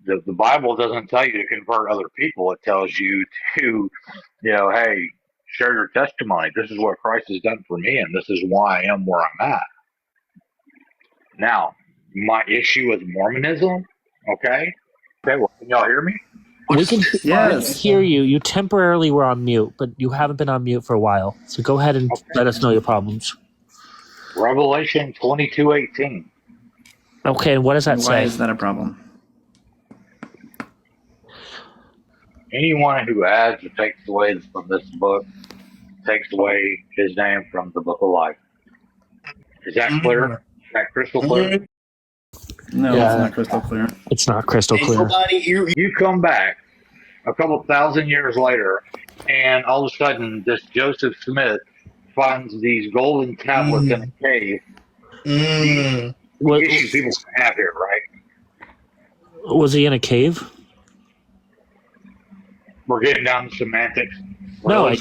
The Bible doesn't tell you to convert other people. It tells you to, hey, share your testimony. This is what Christ has done for me, and this is why I am where I'm at. Now, my issue with Mormonism, okay, well, can y'all hear me? We can Yes. hear you. You temporarily were on mute, but you haven't been on mute for a while. So go ahead and let us know your problems. Revelation 22:18. Okay, and what does that say? Why is that a problem? Anyone who adds or takes away from this book takes away his name from the book of life. Is that clear? Is that crystal clear? No, Yeah. it's not crystal clear. It's not crystal clear. You come back a couple thousand years later, and all of a sudden, this Joseph Smith finds these golden tablets in a cave. What, Issue people have here, right? was he in a cave? We're getting down to semantics. No,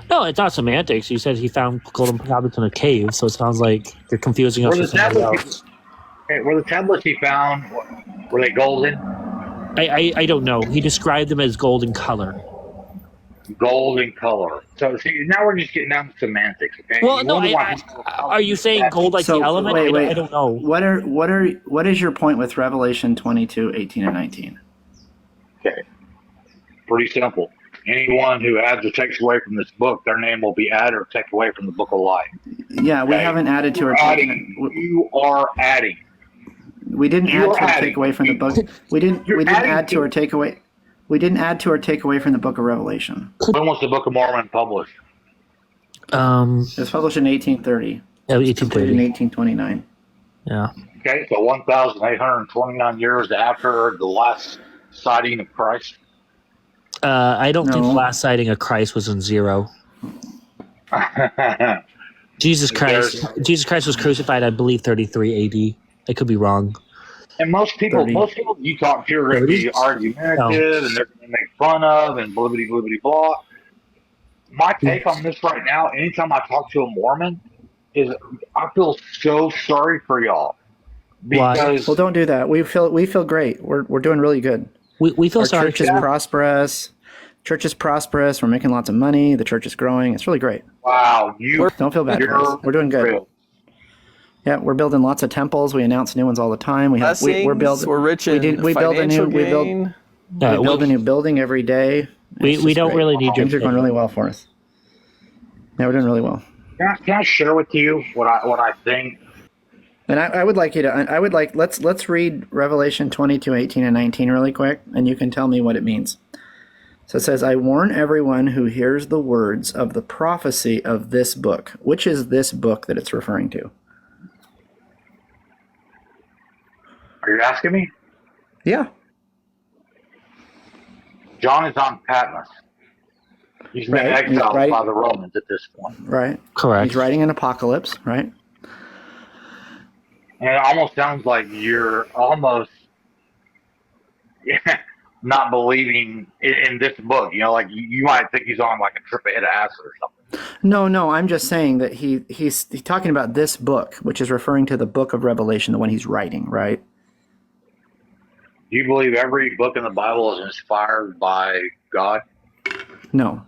No, it's not semantics. You said he found golden tablets in a cave, so it sounds like you're confusing us with somebody else. Were the tablets he found, were they golden? I don't know. He described them as golden color. Golden color. So see, now we're just getting down to semantics. Okay? Well, no. Are you saying gold like the element? Wait. I don't know. What is your point with Revelation 22:18 and 19? Okay. Pretty simple. Anyone who adds or takes away from this book, their name will be added or taken away from the book of life. Yeah, we haven't added to or taken. You are adding. We didn't add to or take away from the book. We didn't add to or take away. We didn't add to or take away from the book of Revelation. When was the Book of Mormon published? It was published in 1830. Yeah, Completed in 1829. Yeah. Okay, so 1,829 years after the last sighting of Christ. I don't think the last sighting of Christ was in 0. Jesus Christ was crucified, I believe, 33 AD. I could be wrong. And most people you talk to are going to be argumentative and they're going to make fun of and blibbity blah. My take on this right now, anytime I talk to a Mormon, is I feel so sorry for y'all. Because well, don't do that. We feel great. We're doing really good. We feel sorry. Our church is prosperous. Church is prosperous. We're making lots of money. The church is growing. It's really great. Wow, don't feel bad for us. We're doing good. Real. Yeah, we're building lots of temples. We announce new ones all the time. We're rich in we build a new building every day. We don't really need your. Things are going really well for us. Yeah, we're doing really well. Can I share with you what I think? And I would like you to. Let's read Revelation 22:18 and 19 really quick, and you can tell me what it means. So it says, "I warn everyone who hears the words of the prophecy of this book." Which is this book that it's referring to? Are you asking me? Yeah. John is on Patmos. He's been exiled by the Romans at this point. Right. Correct. He's writing an apocalypse, right? And it almost sounds like you're almost not believing in this book. Like you might think he's on like a trip ahead of acid or something. No. I'm just saying that he's talking about this book, which is referring to the book of Revelation, the one he's writing, right? Do you believe every book in the Bible is inspired by God? No.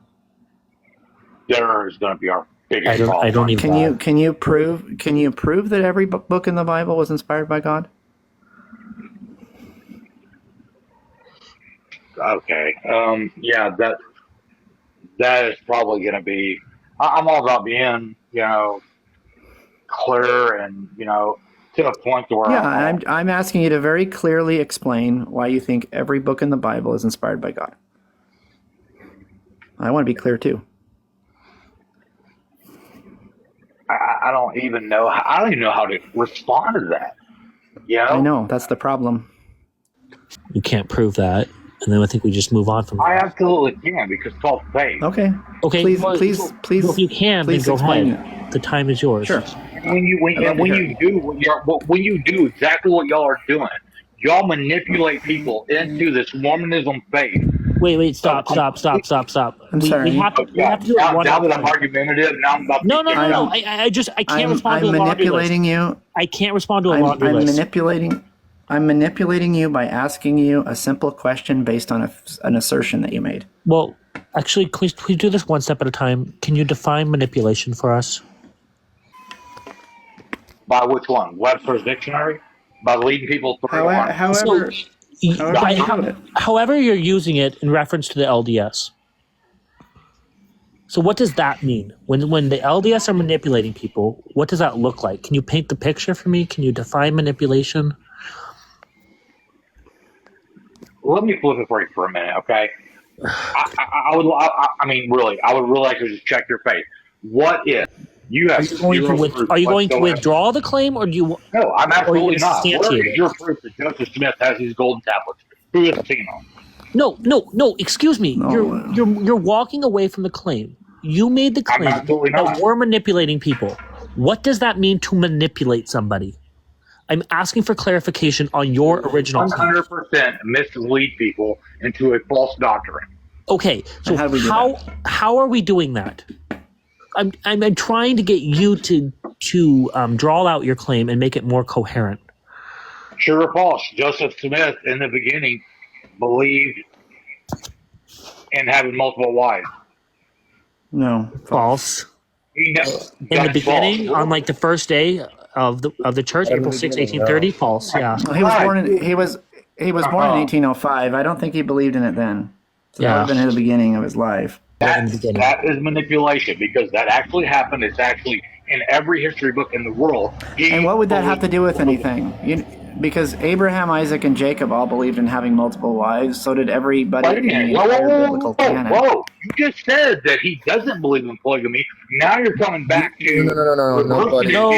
There is going to be our biggest I don't even. Can you prove that every book in the Bible was inspired by God? Okay. Yeah. That is probably going to be. I'm all about being, clear and to a point to where. Yeah, I'm asking you to very clearly explain why you think every book in the Bible is inspired by God. I want to be clear too. I don't even know. I don't even know how to respond to that. I know that's the problem. You can't prove that, and then I think we just move on from that. I absolutely can because it's called faith. Okay. Please. If you can, then go ahead. The time is yours. Sure. When you do exactly what y'all are doing, y'all manipulate people into this Mormonism faith. Wait, stop. I'm sorry. We have to do it one now that I'm argumentative, now I'm about to No. I can't respond to a laundry manipulating list. you. I can't respond to a laundry list. I'm manipulating you by asking you a simple question based on an assertion that you made. Well, actually, please do this one step at a time. Can you define manipulation for us? By which one? Webster's Dictionary? By leading people through however you're using it in reference to the LDS. So what does that mean? When the LDS are manipulating people, what does that look like? Can you paint the picture for me? Can you define manipulation? Let me flip it for you for a minute, okay? I would really like to just check your faith. What if you have Are you going to withdraw the claim, or do you? No, I'm absolutely not. Where is your proof that Joseph Smith has these golden tablets? Who has seen them? No. Excuse me. No. You're walking away from the claim. You made the claim that we're manipulating people. What does that mean to manipulate somebody? I'm asking for clarification on your original claim. 100% mislead people into a false doctrine. Okay, so how are we doing that? I'm trying to get you to draw out your claim and make it more coherent. True or false? Joseph Smith in the beginning believed in having multiple wives. No, false. In the beginning, on like the first day of the church, April 6, 1830, false. Yeah. Well, he was born in 1805. I don't think he believed in it then. So that would have been at the beginning of his life. That is manipulation, because that actually happened. It's actually in every history book in the world. And what would that have to do with anything? Because Abraham, Isaac, and Jacob all believed in having multiple wives. So did everybody in the entire biblical canon. Whoa! You just said that he doesn't believe in polygamy. Now you're coming back to no, nobody. No.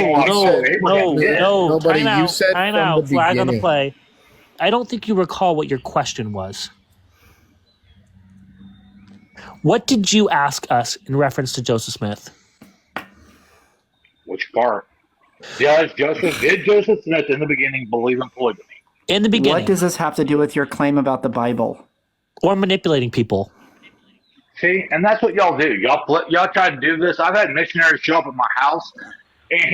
Nobody. You said time out. Flag on the play. I don't think you recall what your question was. What did you ask us in reference to Joseph Smith? Which part? Did Joseph Smith in the beginning believe in polygamy? In the beginning. What does this have to do with your claim about the Bible? Or manipulating people? See, and that's what y'all do. Y'all try to do this. I've had missionaries show up at my house.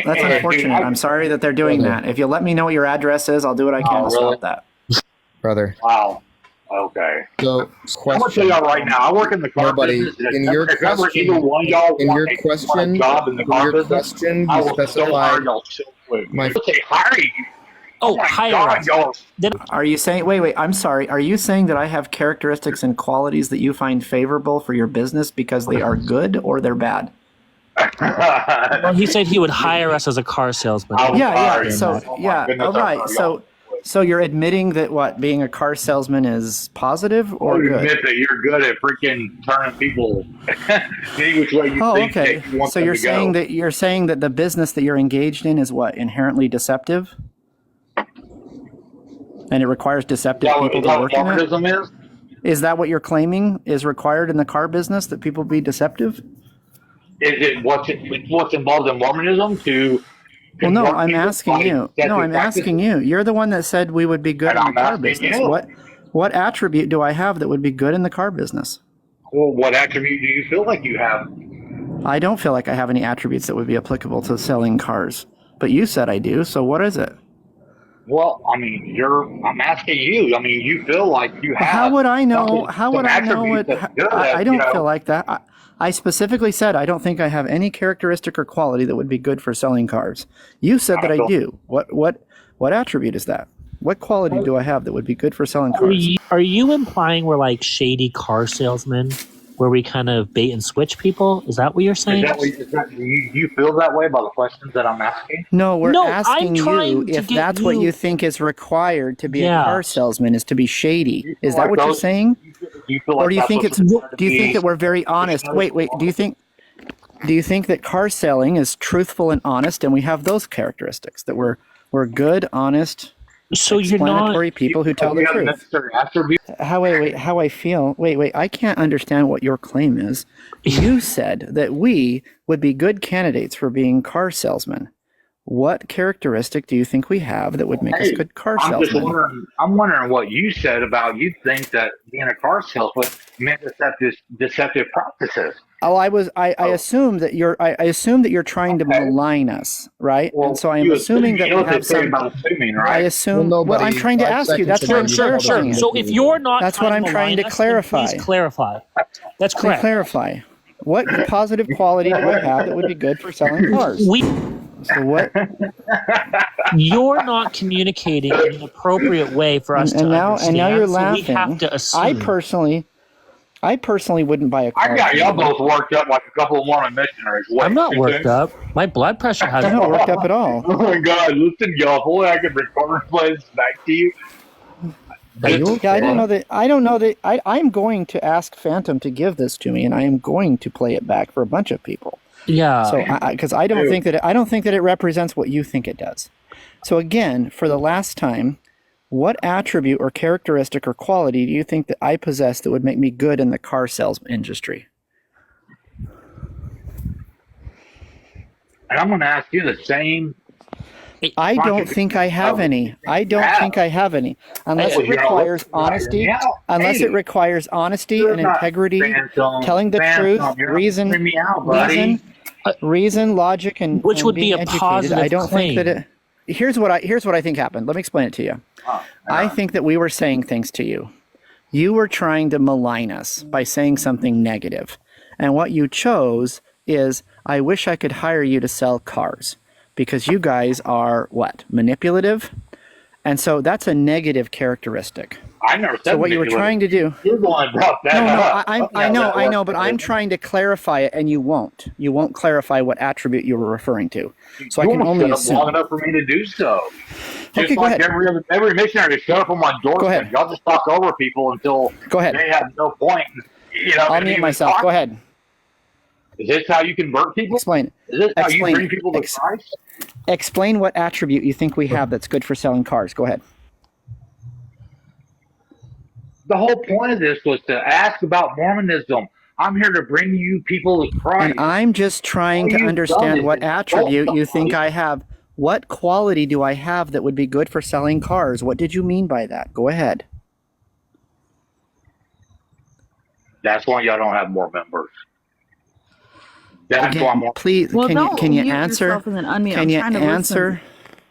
That's unfortunate. I'm sorry that they're doing that. If you let me know what your address is, I'll do what I can to stop that. Brother. Wow. Okay. So, I'm going to tell y'all right now, I work in the car business. In your question, you specified my hire you. Oh, hire us. Are you saying, wait, I'm sorry. Are you saying that I have characteristics and qualities that you find favorable for your business because they are good or they're bad? Well, he said he would hire us as a car salesman. All right. So you're admitting that being a car salesman is positive or good? Admit that you're good at freaking turning people any which way you think okay. You want so them you're to saying go. that you're saying that the business that you're engaged in is what, inherently deceptive? And it requires deceptive people to work in it? Is that what you're claiming is required in the car business, that people be deceptive? Is it what's involved in Mormonism to? Well, no, I'm asking you. You're the one that said we would be good in the car business. What attribute do I have that would be good in the car business? Well, what attribute do you feel like you have? I don't feel like I have any attributes that would be applicable to selling cars. But you said I do, so what is it? Well, I mean, I'm asking you. I mean, you feel like you have. How would I know? How would I know it? I don't feel like that. I specifically said I don't think I have any characteristic or quality that would be good for selling cars. You said that I do. What attribute is that? What quality do I have that would be good for selling cars? Are you implying we're like shady car salesmen, where we kind of bait and switch people? Is that what you're saying? You feel that way by the questions that I'm asking? No, we're asking you if that's what you think is required to be a car salesman, is to be shady. Is that what you're saying? Or do you think that we're very honest? Wait. Do you think that car selling is truthful and honest, and we have those characteristics, that we're good, honest, explanatory people who tell the truth? How I feel. Wait. I can't understand what your claim is. You said that we would be good candidates for being car salesmen. what characteristic do you think we have that would make us good car salesmen? I'm wondering what you said about you think that being a car salesman meant deceptive practices. Oh, I assume that you're trying to malign us, right? Well, and so I am assuming that we have some. Assuming, right? I assume. Well, I'm trying to ask you. That's what I'm clarifying. So if you're not, that's what I'm trying to clarify. Please clarify. That's correct. Clarify. What positive quality do I have that would be good for selling cars? So what? You're not communicating in an appropriate way for us to understand. And now you're laughing. So we have to assume. I personally wouldn't buy a car. I got y'all both worked up like a couple of Mormon missionaries. I'm not worked up. My blood pressure hasn't. I'm not worked up at all. Oh my God! Listen, y'all. Boy, I can record plays back to you. Yeah, I don't know that. I'm going to ask Phantom to give this to me, and I am going to play it back for a bunch of people. Yeah. So, because I don't think that it represents what you think it does. So again, for the last time, what attribute or characteristic or quality do you think that I possess that would make me good in the car sales industry? And I'm going to ask you the same. I don't think I have any. Unless it requires honesty. Unless it requires honesty and integrity, telling the truth, reason, logic, and which would be a educated. positive I don't claim. think that it. Here's what I think happened. Let me explain it to you. I think that we were saying things to you. You were trying to malign us by saying something negative. And what you chose is, I wish I could hire you to sell cars. Because you guys are, what, manipulative? And so that's a negative characteristic. I never said so what you were trying to do. You're the one brought that up. I know, but I'm trying to clarify it, and you won't. You won't clarify what attribute you were referring to. So I can only assume. Long enough for me to do so. Okay, go ahead. Every missionary to show up on my doorstep. Go ahead. Y'all just talk over people until they have no point. I'll mute myself. Go ahead. Is this how you convert people? Explain. Is this how you bring people to Christ? Explain what attribute you think we have that's good for selling cars. Go ahead. The whole point of this was to ask about Mormonism. I'm here to bring you people to Christ. And I'm just trying to understand what attribute you think I have. What quality do I have that would be good for selling cars? What did you mean by that? Go ahead. That's why y'all don't have more members. That's why I'm please, can you answer? Can you answer?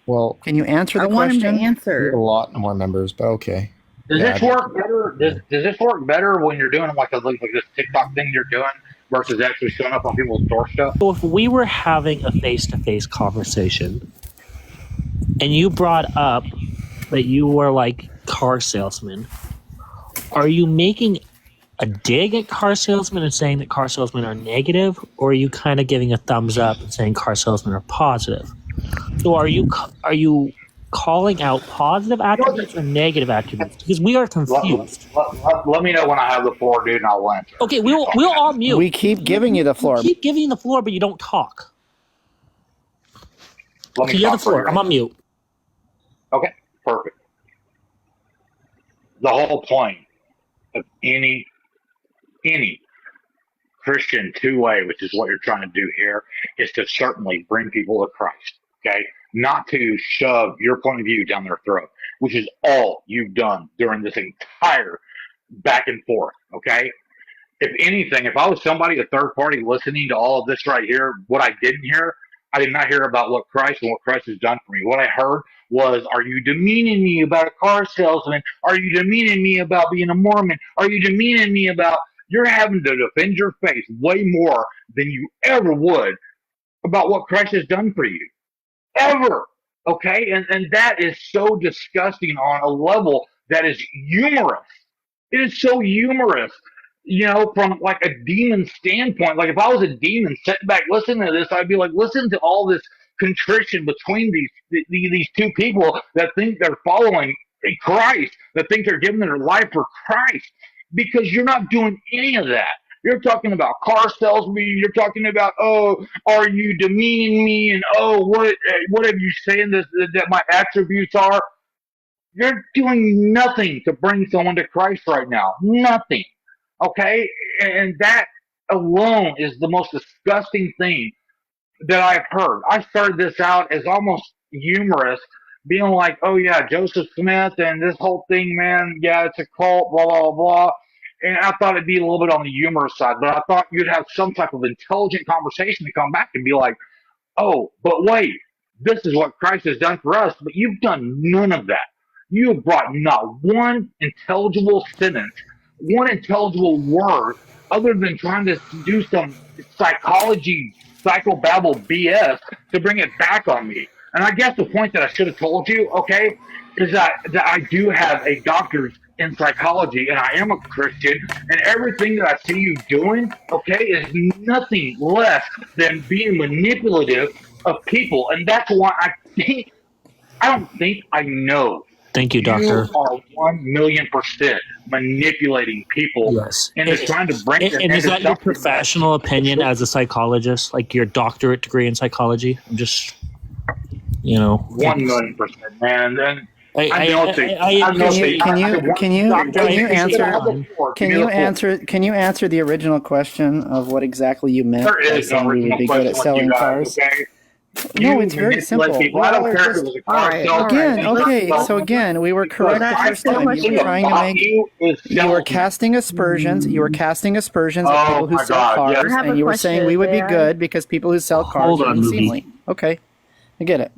Well, can you answer the question? I want him to answer. A lot more members, but okay. Does this work better? Does this work better when you're doing like this TikTok thing you're doing versus actually showing up on people's doorstep? So if we were having a face-to-face conversation, and you brought up that you were like car salesmen, are you making a dig at car salesmen and saying that car salesmen are negative, or are you kind of giving a thumbs up and saying car salesmen are positive? So are you calling out positive attributes or negative attributes? Because we are confused. Let me know when I have the floor, dude, and I'll answer. Okay, we'll all mute. We keep giving you the floor. We keep giving you the floor, but you don't talk. Okay, you have the floor. I'm on mute. Okay, perfect. The whole point of any Christian two-way, which is what you're trying to do here, is to certainly bring people to Christ, okay? Not to shove your point of view down their throat, which is all you've done during this entire back and forth, okay? If anything, if I was somebody, a third party listening to all of this right here, what I didn't hear, I did not hear about what Christ and what Christ has done for me. What I heard was, are you demeaning me about a car salesman? Are you demeaning me about being a Mormon? Are you demeaning me about... You're having to defend your faith way more than you ever would about what Christ has done for you. Ever. Okay? And that is so disgusting on a level that is humorous. It is so humorous, from like a demon standpoint. Like if I was a demon sitting back listening to this, I'd be like, listen to all this contrition between these two people that think they're following Christ, that think they're giving their life for Christ. Because you're not doing any of that. You're talking about car salesmen. You're talking about, oh, are you demeaning me? And, oh, what have you saying that my attributes are? You're doing nothing to bring someone to Christ right now. Nothing. Okay? And that alone is the most disgusting thing that I've heard. I started this out as almost humorous, being like, "Oh yeah, Joseph Smith and this whole thing, man. Yeah, it's a cult, blah blah blah." And I thought it'd be a little bit on the humorous side, but I thought you'd have some type of intelligent conversation to come back and be like, "Oh, but wait, this is what Christ has done for us." But you've done none of that. You have brought not one intelligible sentence, one intelligible word, other than trying to do some psychology, psychobabble BS to bring it back on me. And I guess the point that I should have told you, okay, is that I do have a doctor's in psychology and I am a Christian, and everything that I see you doing, okay, is nothing less than being manipulative of people. And that's why I don't think I know. Thank you, You Doctor. are 1,000,000% manipulating people Yes. and just trying to bring them And is into that your something professional opinion as a psychologist, like your doctorate degree in psychology? I'm just, 1,000,000%, man. And Can you answer the original question of what exactly you meant? There is no we would be good at selling cars. Okay? No, it's very simple. People. I don't care if it was a car Again, we were correct the first time. You were trying to make. You were casting aspersions. You were casting aspersions at people who sell cars, and you were saying we would be good because people who sell cars are unseemly. Okay, I get it.